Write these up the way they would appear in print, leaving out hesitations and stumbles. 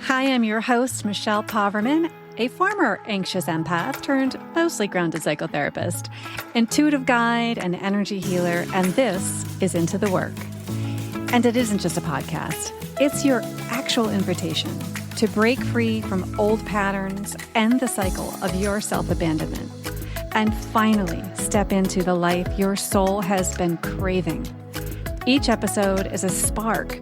Hi, I'm your host, Michelle Poverman, a former anxious empath turned mostly grounded psychotherapist, intuitive guide, and energy healer, and this is Into the Work. And it isn't just a podcast. It's your actual invitation to break free from old patterns, end the cycle of your self-abandonment, and finally step into the life your soul has been craving. Each episode is a spark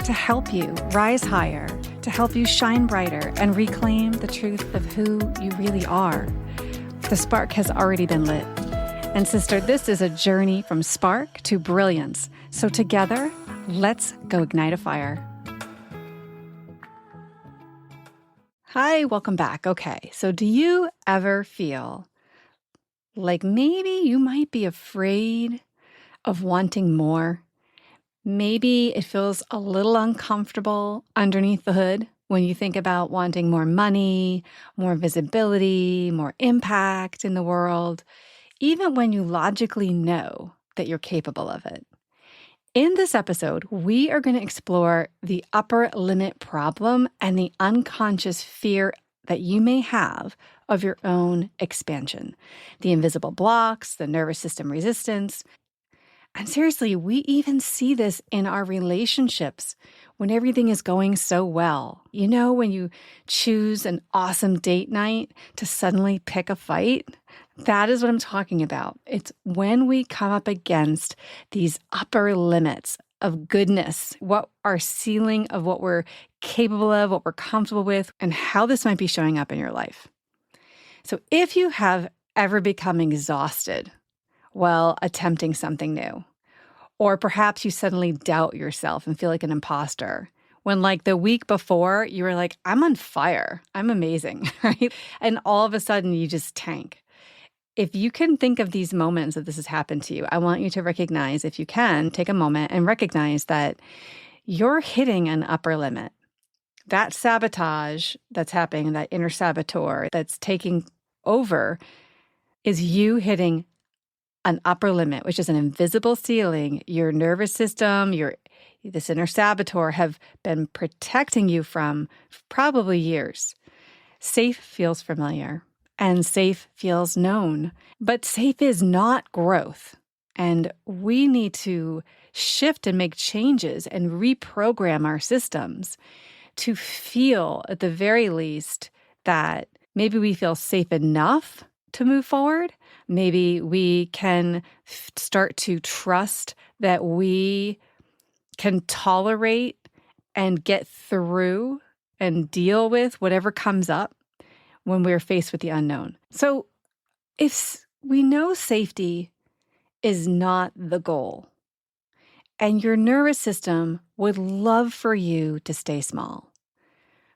to help you rise higher, to help you shine brighter and reclaim the truth of who you really are. The spark has already been lit. And sister, this is a journey from spark to brilliance. So together, let's go ignite a fire. Hi, welcome back. Okay, so do you ever feel like maybe you might be afraid of wanting more? Maybe it feels a little uncomfortable underneath the hood when you think about wanting more money, more visibility, more impact in the world, even when you logically know that you're capable of it. In this episode, we are going to explore the upper limit problem and the unconscious fear that you may have of your own expansion, the invisible blocks, the nervous system resistance. And seriously, we even see this in our relationships when everything is going so well. You know, when you choose an awesome date night to suddenly pick a fight, that is what I'm talking about. It's when we come up against these upper limits of goodness, what our ceiling of what we're capable of, what we're comfortable with, and how this might be showing up in your life. So if you have ever become exhausted while attempting something new, or perhaps you suddenly doubt yourself and feel like an imposter, when like the week before you were like, I'm on fire, I'm amazing, right? And all of a sudden you just tank. If you can think of these moments that this has happened to you, I want you to recognize, if you can, take a moment and recognize that you're hitting an upper limit. That sabotage that's happening, that inner saboteur that's taking over, is you hitting an upper limit, which is an invisible ceiling. Your nervous system, this inner saboteur have been protecting you from probably years. Safe feels familiar and safe feels known, but safe is not growth. And we need to shift and make changes and reprogram our systems to feel, at the very least, that maybe we feel safe enough to move forward. Maybe we can start to trust that we can tolerate and get through and deal with whatever comes up when we're faced with the unknown. So if we know safety is not the goal, and your nervous system would love for you to stay small.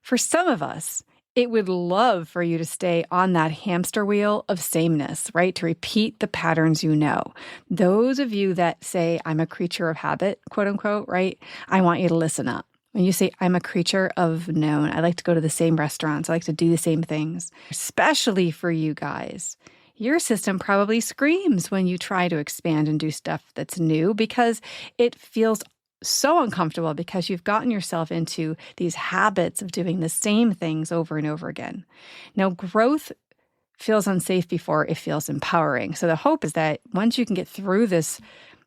For some of us, it would love for you to stay on that hamster wheel of sameness, right? To repeat the patterns you know. Those of you that say, I'm a creature of habit, quote unquote, right? I want you to listen up. When you say, I'm a creature of known, I like to go to the same restaurants, I like to do the same things, especially for you guys. Your system probably screams when you try to expand and do stuff that's new because it feels so uncomfortable because you've gotten yourself into these habits of doing the same things over and over again. Now, growth feels unsafe before it feels empowering. So the hope is that once you can get through this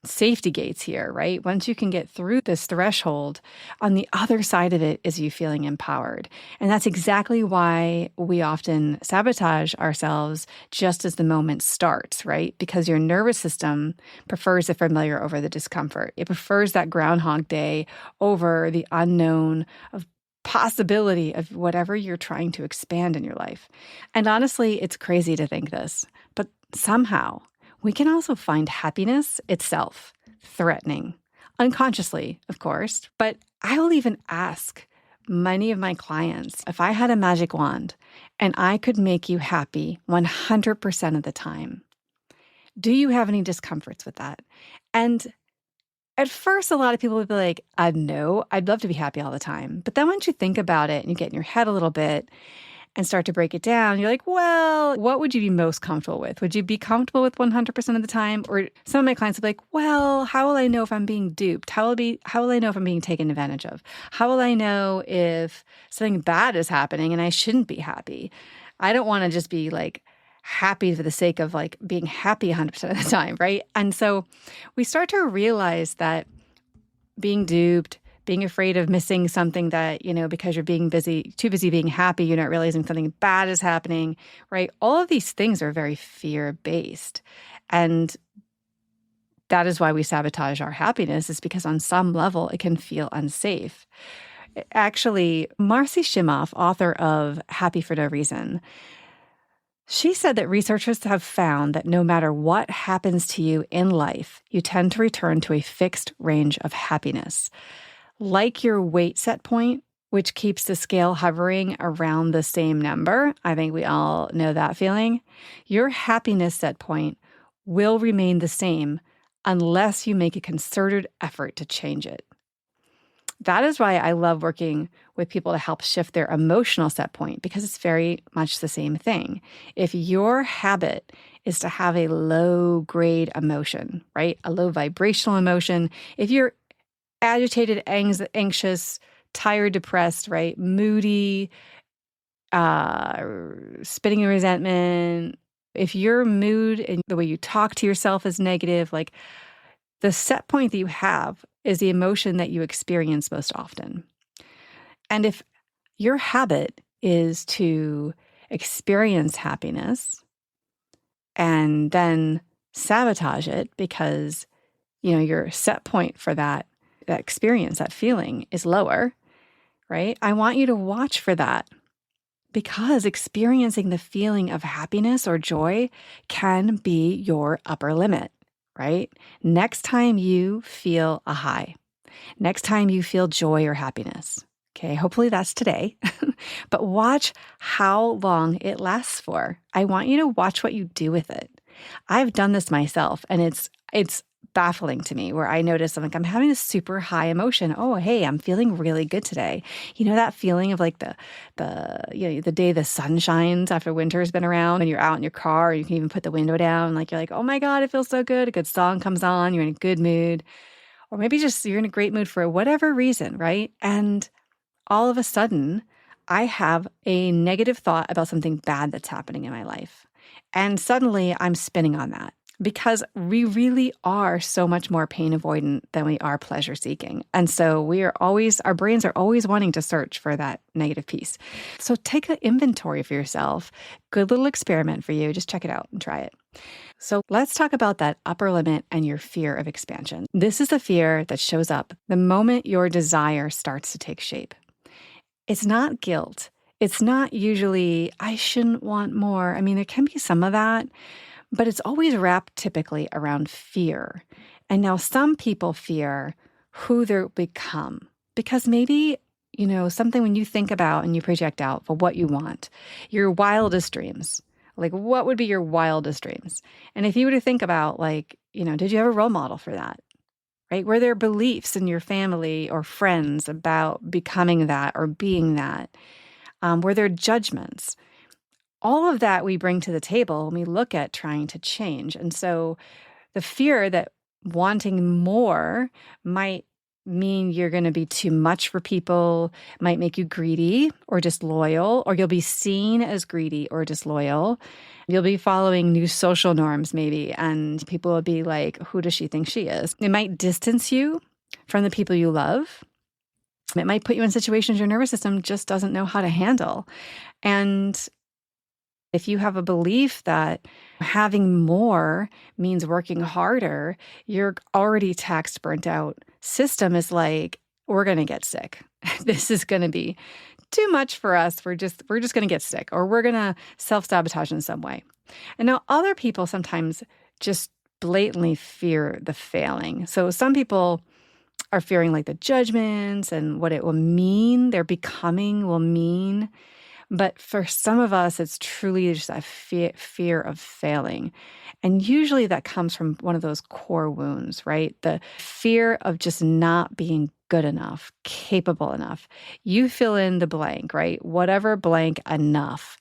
safety gates here, right? Once you can get through this threshold, on the other side of it is you feeling empowered. And that's exactly why we often sabotage ourselves just as the moment starts, right? Because your nervous system prefers the familiar over the discomfort. It prefers that Groundhog Day over the unknown of possibility of whatever you're trying to expand in your life. And honestly, it's crazy to think this, but somehow we can also find happiness itself threatening, unconsciously, of course. But I will even ask many of my clients, if I had a magic wand and I could make you happy 100% of the time, do you have any discomforts with that? And at first, a lot of people would be like, no, I'd love to be happy all the time. But then once you think about it and you get in your head a little bit, and start to break it down, you're like, well, what would you be most comfortable with? Would you be comfortable with 100% of the time? Or some of my clients will be like, well, how will I know if I'm being duped? How will I know if I'm being taken advantage of? How will I know if something bad is happening and I shouldn't be happy? I don't want to just be like happy for the sake of like being happy 100% of the time, right? And so we start to realize that being duped, being afraid of missing something that, because you're being too busy being happy, you're not realizing something bad is happening, right? All of these things are very fear-based. And that is why we sabotage our happiness, is because on some level it can feel unsafe. Actually, Marcy Shimoff, author of Happy for No Reason, she said that researchers have found that no matter what happens to you in life, you tend to return to a fixed range of happiness. Like your weight set point, which keeps the scale hovering around the same number. I think we all know that feeling. Your happiness set point will remain the same unless you make a concerted effort to change it. That is why I love working with people to help shift their emotional set point, because it's very much the same thing. If your habit is to have a low grade emotion, right? A low vibrational emotion, if you're agitated, anxious, tired, depressed, right? Moody, spitting in resentment. If your mood and the way you talk to yourself is negative, like the set point that you have is the emotion that you experience most often. And if your habit is to experience happiness and then sabotage it because, your set point for that experience, that feeling is lower, right? I want you to watch for that, because experiencing the feeling of happiness or joy can be your upper limit, right? Next time you feel a high, next time you feel joy or happiness, okay, hopefully that's today, but watch how long it lasts for. I want you to watch what you do with it. I've done this myself, and it's baffling to me, where I notice I'm having this super high emotion. Oh, hey, I'm feeling really good today. That feeling of like the day the sun shines after winter's been around and you're out in your car, or you can even put the window down. Like you're like, oh my God, it feels so good. A good song comes on, you're in a good mood. Or maybe just you're in a great mood for whatever reason, right? And all of a sudden, I have a negative thought about something bad that's happening in my life. And suddenly I'm spinning on that, because we really are so much more pain avoidant than we are pleasure seeking. And so our brains are always wanting to search for that negative piece. So take an inventory for yourself. Good little experiment for you. Just check it out and try it. So let's talk about that upper limit and your fear of expansion. This is a fear that shows up the moment your desire starts to take shape. It's not guilt. It's not usually, I shouldn't want more. I mean, there can be some of that, but it's always wrapped typically around fear. And now some people fear who they'll become, because maybe, something when you think about and you project out for what you want, your wildest dreams, like what would be your wildest dreams? And if you were to think about did you have a role model for that? Right? Were there beliefs in your family or friends about becoming that or being that? Were there judgments? All of that we bring to the table when we look at trying to change. And so the fear that wanting more might mean you're going to be too much for people, might make you greedy or disloyal, or you'll be seen as greedy or disloyal. You'll be following new social norms maybe, and people will be like, who does she think she is? It might distance you from the people you love. It might put you in situations your nervous system just doesn't know how to handle. And if you have a belief that having more means working harder, your already taxed, burnt out system is like, we're going to get sick. This is going to be too much for us. We're just going to get sick, or we're going to self-sabotage in some way. And now other people sometimes just blatantly fear the failing. So some people are fearing like the judgments and what it will mean, their becoming will mean. But for some of us, it's truly just a fear of failing. And usually that comes from one of those core wounds, right? The fear of just not being good enough, capable enough. You fill in the blank, right? Whatever blank enough.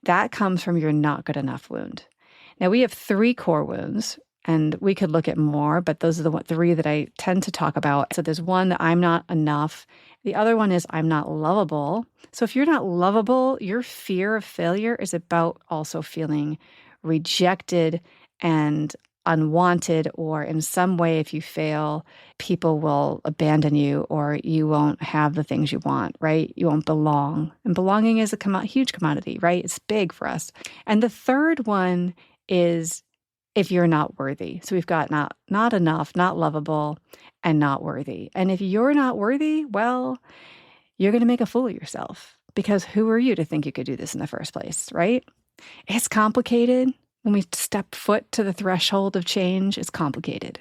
That comes from your not good enough wound. Now, we have three core wounds, and we could look at more, but those are the three that I tend to talk about. So there's one that I'm not enough. The other one is I'm not lovable. So if you're not lovable, your fear of failure is about also feeling rejected and unwanted, or in some way, if you fail, people will abandon you or you won't have the things you want, right? You won't belong. And belonging is a huge commodity, right? It's big for us. And the third one is if you're not worthy. So we've got not enough, not lovable, and not worthy. And if you're not worthy, well, you're going to make a fool of yourself, because who are you to think you could do this in the first place, right? It's complicated. When we step foot to the threshold of change, it's complicated.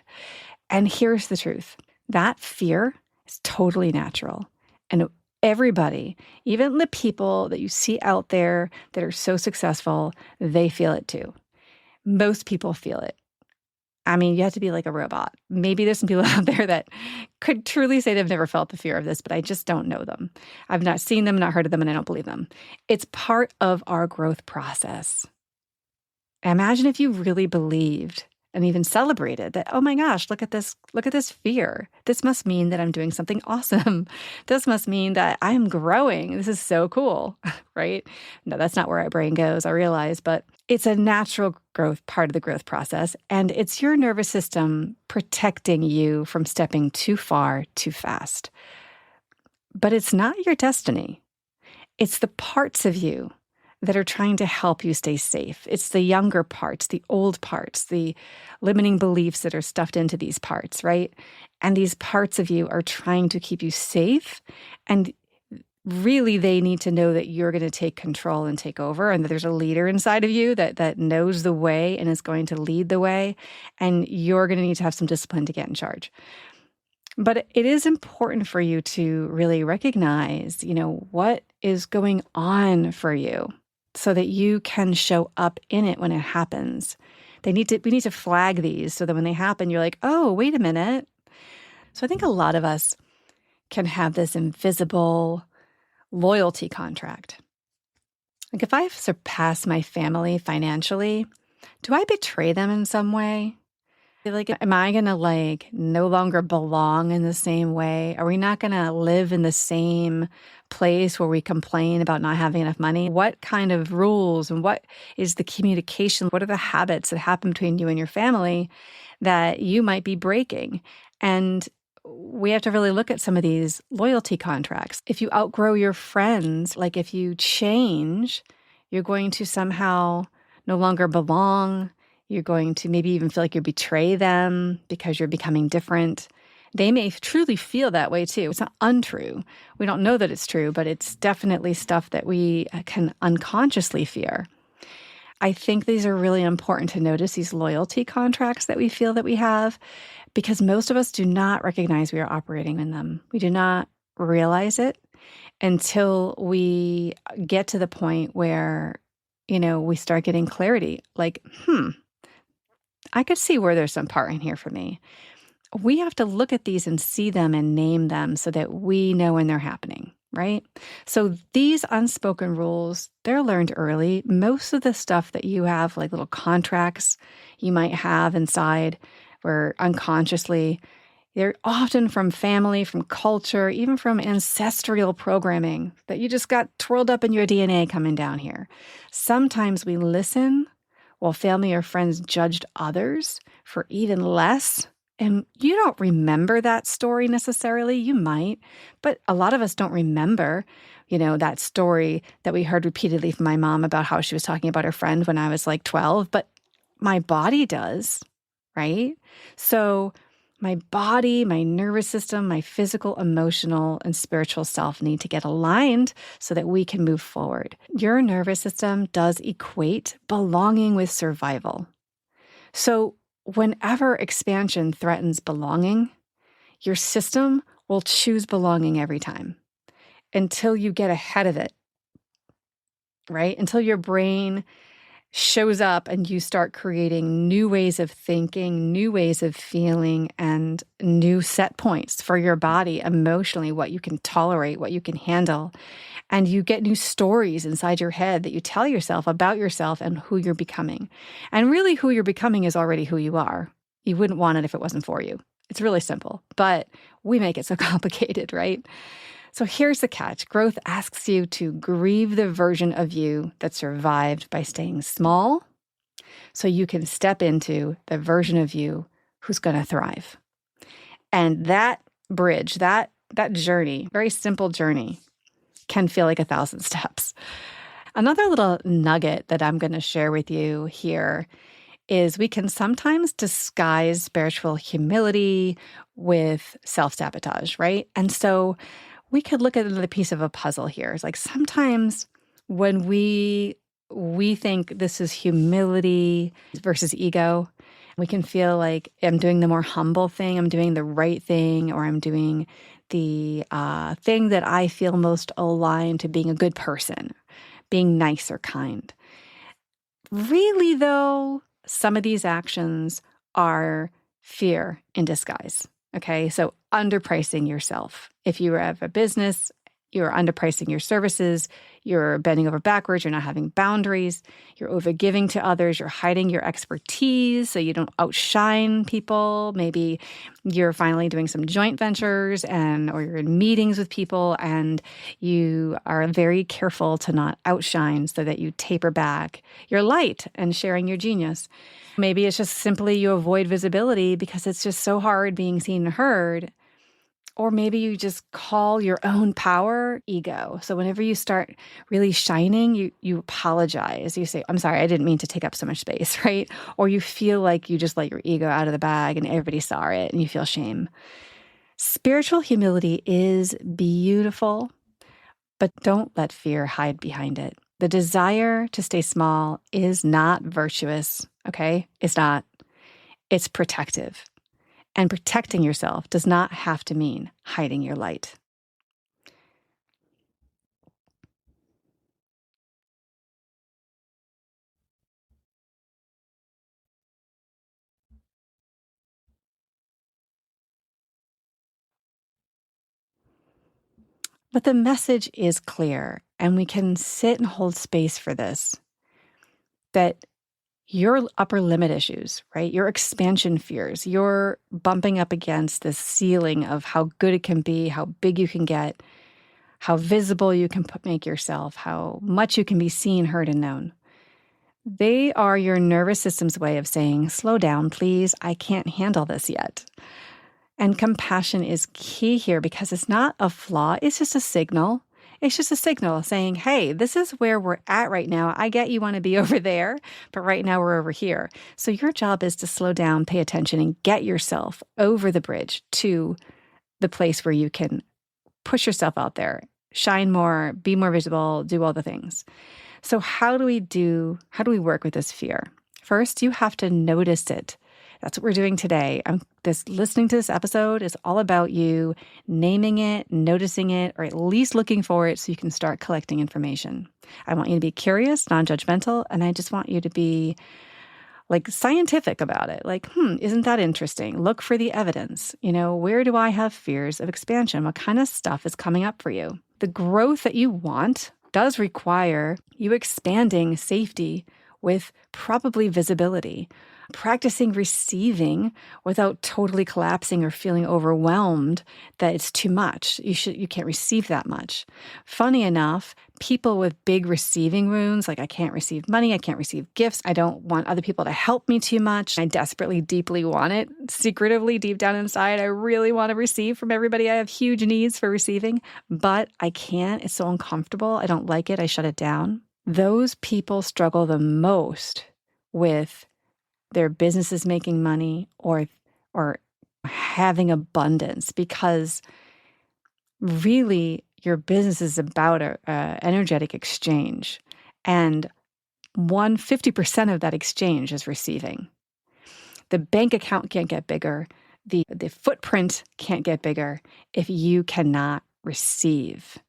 And here's the truth. That fear is totally natural. And everybody, even the people that you see out there that are so successful, they feel it too. Most people feel it. I mean, you have to be like a robot. Maybe there's some people out there that could truly say they've never felt the fear of this, but I just don't know them. I've not seen them, not heard of them, and I don't believe them. It's part of our growth process. Imagine if you really believed and even celebrated that, oh my gosh, look at this fear. This must mean that I'm doing something awesome. This must mean that I'm growing. This is so cool, right? No, that's not where our brain goes, I realize, but it's a natural growth, part of the growth process. And it's your nervous system protecting you from stepping too far, too fast. But it's not your destiny. It's the parts of you that are trying to help you stay safe. It's the younger parts, the old parts, the limiting beliefs that are stuffed into these parts, right? And these parts of you are trying to keep you safe. And really, they need to know that you're going to take control and take over, and that there's a leader inside of you that knows the way and is going to lead the way. And you're going to need to have some discipline to get in charge. But it is important for you to really recognize, what is going on for you, so that you can show up in it when it happens. We need to flag these so that when they happen, you're like, oh, wait a minute. So I think a lot of us can have this invisible loyalty contract. Like, if I surpass my family financially, do I betray them in some way? Like, am I going to no longer belong in the same way? Are we not going to live in the same place where we complain about not having enough money? What kind of rules and what is the communication? What are the habits that happen between you and your family that you might be breaking? And we have to really look at some of these loyalty contracts. If you outgrow your friends, like if you change, you're going to somehow no longer belong. You're going to maybe even feel like you betray them because you're becoming different. They may truly feel that way too. It's not untrue. We don't know that it's true, but it's definitely stuff that we can unconsciously fear. I think these are really important to notice, these loyalty contracts that we feel that we have, because most of us do not recognize we are operating in them. We do not realize it until we get to the point where, we start getting clarity. Like, I could see where there's some part in here for me. We have to look at these and see them and name them so that we know when they're happening, right? So these unspoken rules, they're learned early. Most of the stuff that you have, like little contracts you might have inside, where unconsciously, they're often from family, from culture, even from ancestral programming that you just got twirled up in your DNA coming down here. Sometimes we listen while family or friends judged others for even less. And you don't remember that story necessarily. You might, but a lot of us don't remember, that story that we heard repeatedly from my mom about how she was talking about her friend when I was like 12, but my body does, right? So my body, my nervous system, my physical, emotional, and spiritual self need to get aligned so that we can move forward. Your nervous system does equate belonging with survival. So whenever expansion threatens belonging, your system will choose belonging every time until you get ahead of it right? Until your brain shows up and you start creating new ways of thinking, new ways of feeling, and new set points for your body emotionally, what you can tolerate, what you can handle. And you get new stories inside your head that you tell yourself about yourself and who you're becoming. And really, who you're becoming is already who you are. You wouldn't want it if it wasn't for you. It's really simple, but we make it so complicated, right? So here's the catch. Growth asks you to grieve the version of you that survived by staying small so you can step into the version of you who's going to thrive. And that bridge, that journey, very simple journey, can feel like 1,000 steps. Another little nugget that I'm going to share with you here is we can sometimes disguise spiritual humility with self-sabotage, right? And so we could look at another piece of a puzzle here. It's like sometimes when we think this is humility versus ego, we can feel like I'm doing the more humble thing, I'm doing the right thing, or I'm doing the thing that I feel most aligned to being a good person, being nice or kind. Really, though, some of these actions are fear in disguise. Okay, so underpricing yourself. If you have a business, you're underpricing your services, you're bending over backwards, you're not having boundaries, you're overgiving to others, you're hiding your expertise so you don't outshine people. Maybe you're finally doing some joint ventures or you're in meetings with people and you are very careful to not outshine so that you taper back your light and sharing your genius. Maybe it's just simply you avoid visibility because it's just so hard being seen and heard. Or maybe you just call your own power ego. So whenever you start really shining, you apologize. You say, I'm sorry, I didn't mean to take up so much space, right? Or you feel like you just let your ego out of the bag and everybody saw it and you feel shame. Spiritual humility is beautiful, but don't let fear hide behind it. The desire to stay small is not virtuous, okay? It's not. It's protective. And protecting yourself does not have to mean hiding your light. But the message is clear, and we can sit and hold space for this, that your upper limit issues, right? Your expansion fears, you're bumping up against this ceiling of how good it can be, how big you can get, how visible you can make yourself, how much you can be seen, heard, and known. They are your nervous system's way of saying, slow down, please, I can't handle this yet. And compassion is key here because it's not a flaw, it's just a signal. It's just a signal saying, hey, this is where we're at right now. I get you want to be over there, but right now we're over here. So your job is to slow down, pay attention, and get yourself over the bridge to the place where you can push yourself out there, shine more, be more visible, do all the things. So how do we work with this fear? First, you have to notice it. That's what we're doing today. Listening to this episode is all about you naming it, noticing it, or at least looking for it so you can start collecting information. I want you to be curious, non-judgmental, and I just want you to be like scientific about it. Like, isn't that interesting? Look for the evidence. Where do I have fears of expansion? What kind of stuff is coming up for you? The growth that you want does require you expanding safety with probably visibility, practicing receiving without totally collapsing or feeling overwhelmed that it's too much. You can't receive that much. Funny enough, people with big receiving wounds, like I can't receive money, I can't receive gifts, I don't want other people to help me too much, I desperately, deeply want it, secretively, deep down inside, I really want to receive from everybody. I have huge needs for receiving, but I can't. It's so uncomfortable. I don't like it. I shut it down. Those people struggle the most with their businesses making money or having abundance, because really your business is about a energetic exchange, and 50% of that exchange is receiving. The bank account can't get bigger, the footprint can't get bigger if you cannot receive.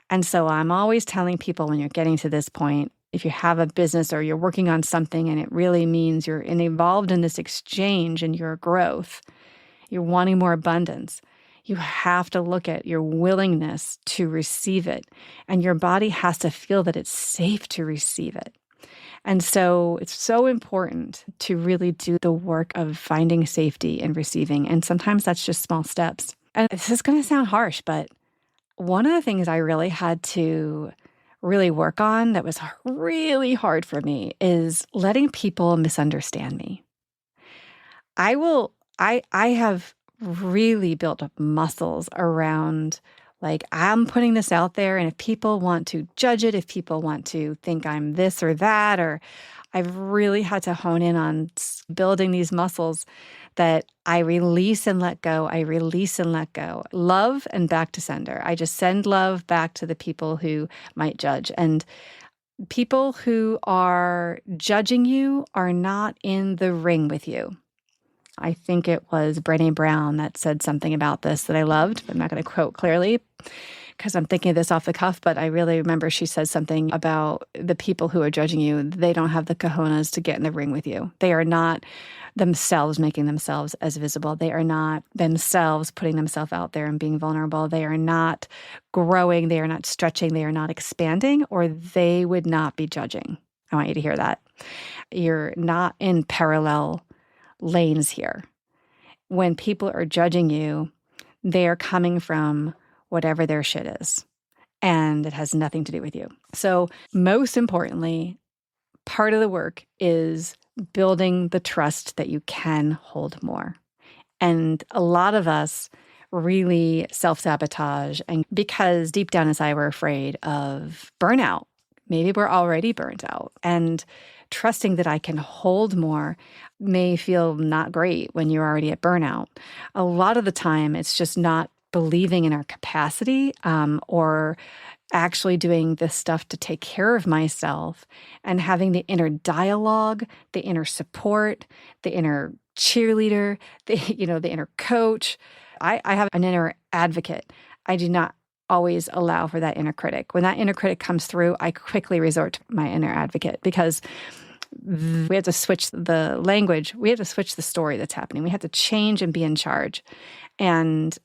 And so I'm always telling people, when you're getting to this point, If you have a business or you're working on something and it really means you're involved in this exchange and your growth, you're wanting more abundance, you have to look at your willingness to receive it. And your body has to feel that it's safe to receive it. And so it's so important to really do the work of finding safety and receiving. And sometimes that's just small steps. And this is going to sound harsh, but one of the things I really had to really work on that was really hard for me is letting people misunderstand me. I have really built up muscles around like I'm putting this out there, and if people want to judge it, if people want to think I'm this or that, or I've really had to hone in on building these muscles that I release and let go. I release and let go. Love and back to sender. I just send love back to the people who might judge. And people who are judging you are not in the ring with you. I think it was Brené Brown that said something about this that I loved. I'm not going to quote clearly because I'm thinking of this off the cuff, but I really remember she said something about the people who are judging you. They don't have the cojones to get in the ring with you. They are not themselves making themselves as visible. They are not themselves putting themselves out there and being vulnerable. They are not growing. They are not stretching. They are not expanding, or they would not be judging. I want you to hear that. You're not in parallel lanes here. When people are judging you, they are coming from whatever their shit is, and it has nothing to do with you. So most importantly, part of the work is building the trust that you can hold more. And a lot of us really self-sabotage, and because deep down inside we're afraid of burnout. Maybe we're already burnt out, and trusting that I can hold more may feel not great when you're already at burnout. A lot of the time, it's just not believing in our capacity or actually doing this stuff to take care of myself and having the inner dialogue, the inner support, the inner cheerleader, the inner coach. I have an inner advocate. I do not always allow for that inner critic. When that inner critic comes through, I quickly resort to my inner advocate because we have to switch the language. We have to switch the story that's happening. We have to change and be in charge. And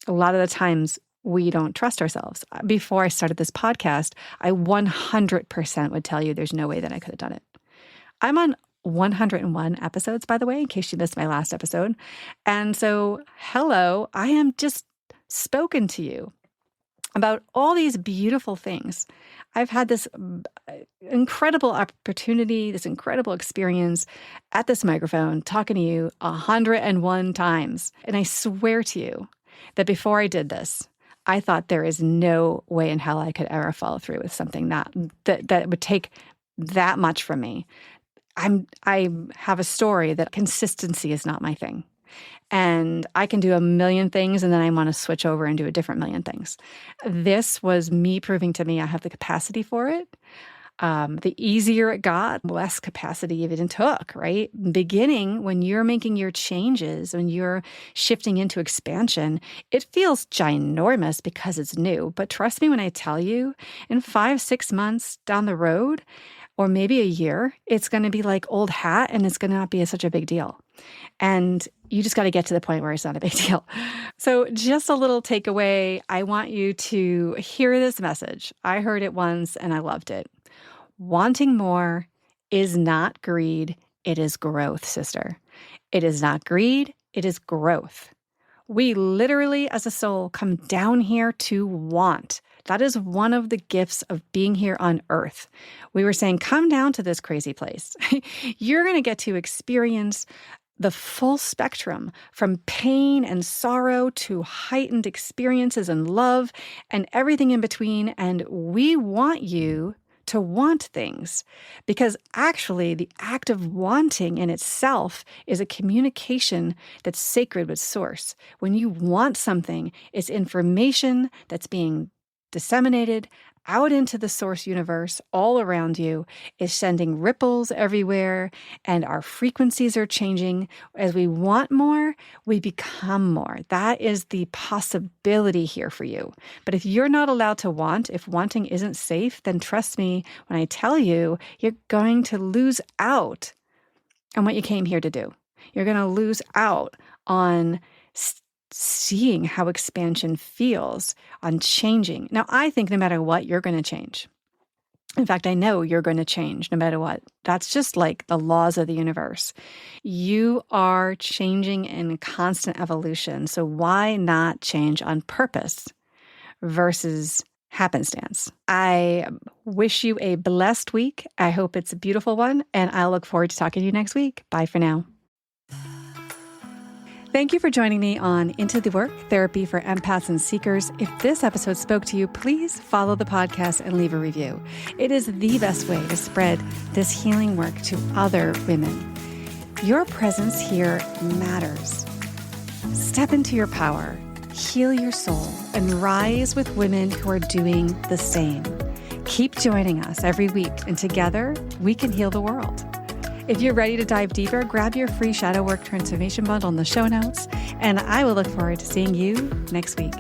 a lot of the times we don't trust ourselves. Before I started this podcast, I 100% would tell you there's no way that I could have done it. I'm on 101 episodes, by the way, in case you missed my last episode. And so, hello, I am just spoken to you about all these beautiful things. I've had this incredible opportunity, this incredible experience at this microphone, talking to you 101 times. And I swear to you that before I did this, I thought there is no way in hell I could ever follow through with something that would take that much from me. I have a story that consistency is not my thing. And I can do a million things, and then I want to switch over and do a different million things. This was me proving to me I have the capacity for it. The easier it got, less capacity it took, right? Beginning, when you're making your changes, when you're shifting into expansion, it feels ginormous because it's new. But trust me when I tell you, in 5-6 months down the road, or maybe a year, it's going to be like old hat, and it's going to not be such a big deal. And you just got to get to the point where it's not a big deal. So just a little takeaway. I want you to hear this message. I heard it once and I loved it. Wanting more is not greed. It is growth, sister. It is not greed. It is growth. We literally, as a soul, come down here to want. That is one of the gifts of being here on earth. We were saying, come down to this crazy place. You're going to get to experience the full spectrum, from pain and sorrow to heightened experiences and love and everything in between. And we want you to want things, because actually the act of wanting in itself is a communication that's sacred with source. When you want something, it's information that's being disseminated out into the source universe all around you is sending ripples everywhere, and our frequencies are changing. As we want more, we become more. That is the possibility here for you. But if you're not allowed to want, if wanting isn't safe, then trust me when I tell you, you're going to lose out on what you came here to do. You're going to lose out on seeing how expansion feels, on changing. Now, I think no matter what, you're going to change. In fact, I know you're going to change no matter what. That's just like the laws of the universe. You are changing in constant evolution. So why not change on purpose versus happenstance? I wish you a blessed week. I hope it's a beautiful one, and I'll look forward to talking to you next week. Bye for now. Thank you for joining me on Into the Work, Therapy for Empaths and Seekers. If this episode spoke to you, please follow the podcast and leave a review. It is the best way to spread this healing work to other women. Your presence here matters. Step into your power, heal your soul, and rise with women who are doing the same. Keep joining us every week, and together we can heal the world. If you're ready to dive deeper, grab your free Shadow Work Transformation Bundle in the show notes, and I will look forward to seeing you next week.